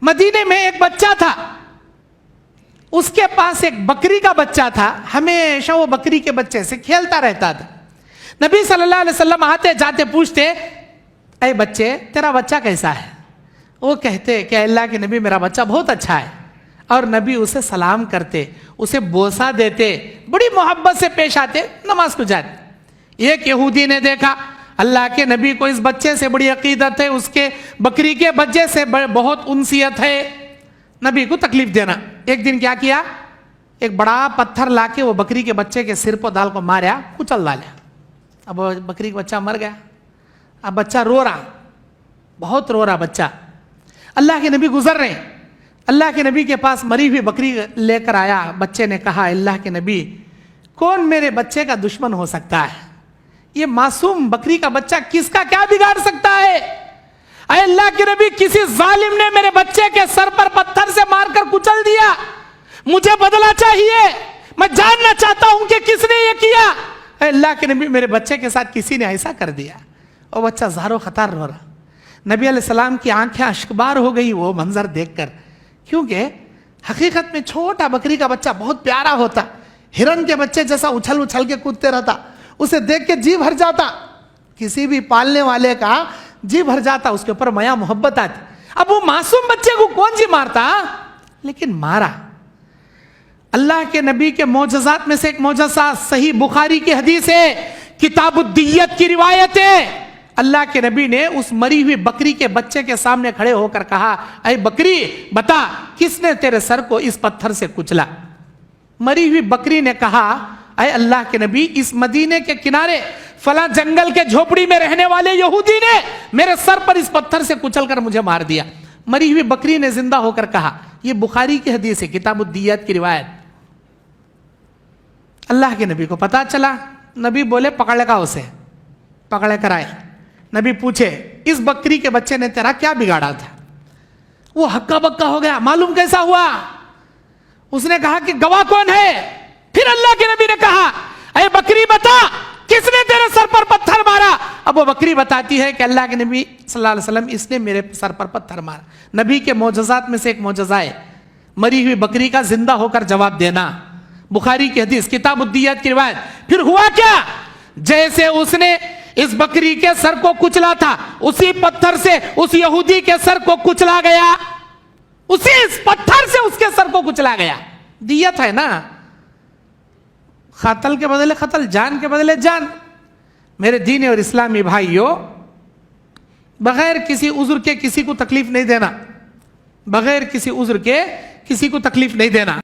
مدینے میں ایک بچہ تھا، اس کے پاس ایک بکری کا بچہ تھا، ہمیشہ وہ بکری کے بچے سے کھیلتا رہتا تھا۔ نبی صلی اللہ علیہ وسلم آتے جاتے پوچھتے، اے بچے تیرا بچہ کیسا ہے؟ وہ کہتے کہ اللہ کے نبی میرا بچہ بہت اچھا ہے، اور نبی اسے سلام کرتے، اسے بوسہ دیتے، بڑی محبت سے پیش آتے، نماز کو جاتے۔ ایک یہودی نے دیکھا اللہ کے نبی کو اس بچے سے بڑی عقیدت ہے، اس کے بکری کے بچے سے بہت انسیت ہے، نبی کو تکلیف دینا۔ ایک دن کیا کیا، ایک بڑا پتھر لا کے وہ بکری کے بچے کے سر پر ڈال کو ماریا، کچل ڈالیا۔ اب بکری کا بچہ مر گیا، اب بچہ رو رہا، بہت رو رہا بچہ۔ اللہ کے نبی گزر رہے، اللہ کے نبی کے پاس مری ہوئی بکری لے کر آیا۔ بچے نے کہا، اللہ کے نبی کون میرے بچے کا دشمن ہو سکتا ہے؟ یہ معصوم بکری کا بچہ کس کا کیا بگاڑ سکتا ہے؟ اے اللہ کے نبی کسی ظالم نے میرے بچے کے سر پر پتھر سے مار کر کچل دیا، مجھے بدلہ چاہیے، میں جاننا چاہتا ہوں کہ کس نے یہ کیا۔ اے اللہ کے نبی میرے بچے کے ساتھ کسی نے ایسا کر دیا۔ اور بچہ زار و خطار رو رہا۔ نبی علیہ السلام کی آنکھیں اشکبار ہو گئی وہ منظر دیکھ کر، کیونکہ حقیقت میں چھوٹا بکری کا بچہ بہت پیارا ہوتا، ہرن کے بچے جیسا اچھل اچھل کے کودتے رہتا، اسے دیکھ کے جی بھر جاتا، کسی بھی پالنے والے کا جی بھر جاتا، اس کے اوپر میا محبت آتی۔ اب وہ معصوم بچے کو کون جی مارتا، لیکن مارا۔ اللہ کے نبی کے معجزات میں سے ایک معجزہ صحیح بخاری کی حدیث ہے، کتاب الدیت کی روایت ہے۔ اللہ کے نبی نے اس مری ہوئی بکری کے بچے کے سامنے کھڑے ہو کر کہا، اے بکری بتا کس نے تیرے سر کو اس پتھر سے کچلا؟ مری ہوئی بکری نے کہا، اے اللہ کے نبی اس مدینے کے کنارے فلاں جنگل کے جھوپڑی میں رہنے والے یہودی نے میرے سر پر اس پتھر سے کچل کر مجھے مار دیا۔ مری ہوئی بکری نے زندہ ہو کر کہا، یہ بخاری کی حدیث ہے، کتاب الدیت کی روایت۔ اللہ کے نبی کو پتا چلا، نبی بولے پکڑ کا اسے، پکڑے کر آئے۔ نبی پوچھے اس بکری کے بچے نے تیرا کیا بگاڑا تھا؟ وہ ہکا بکا ہو گیا، معلوم کیسا ہوا؟ اس نے کہا کہ گواہ کون ہے؟ پھر اللہ کے نبی نے کہا، اے بکری بتا کس نے تیرے سر پر پتھر مارا؟ اب وہ بکری بتاتی ہے کہ اللہ کے نبی صلی اللہ علیہ وسلم اس نے میرے سر پر پتھر مارا۔ نبی کے معجزات میں سے ایک معجزہ ہے مری ہوئی بکری کا زندہ ہو کر جواب دینا، بخاری کی حدیث کتاب الدیت کی روایت۔ پھر ہوا کیا، جیسے اس نے اس بکری کے سر کو کچلا تھا، اسی پتھر سے اس یہودی کے سر کو کچلا گیا، اسی اس پتھر سے اس کے سر کو کچلا گیا۔ دیت ہے نا، قاتل کے بدلے قتل، جان کے بدلے جان۔ میرے دینی اور اسلامی بھائیوں، بغیر کسی عذر کے کسی کو تکلیف نہیں دینا، بغیر کسی عذر کے کسی کو تکلیف نہیں دینا۔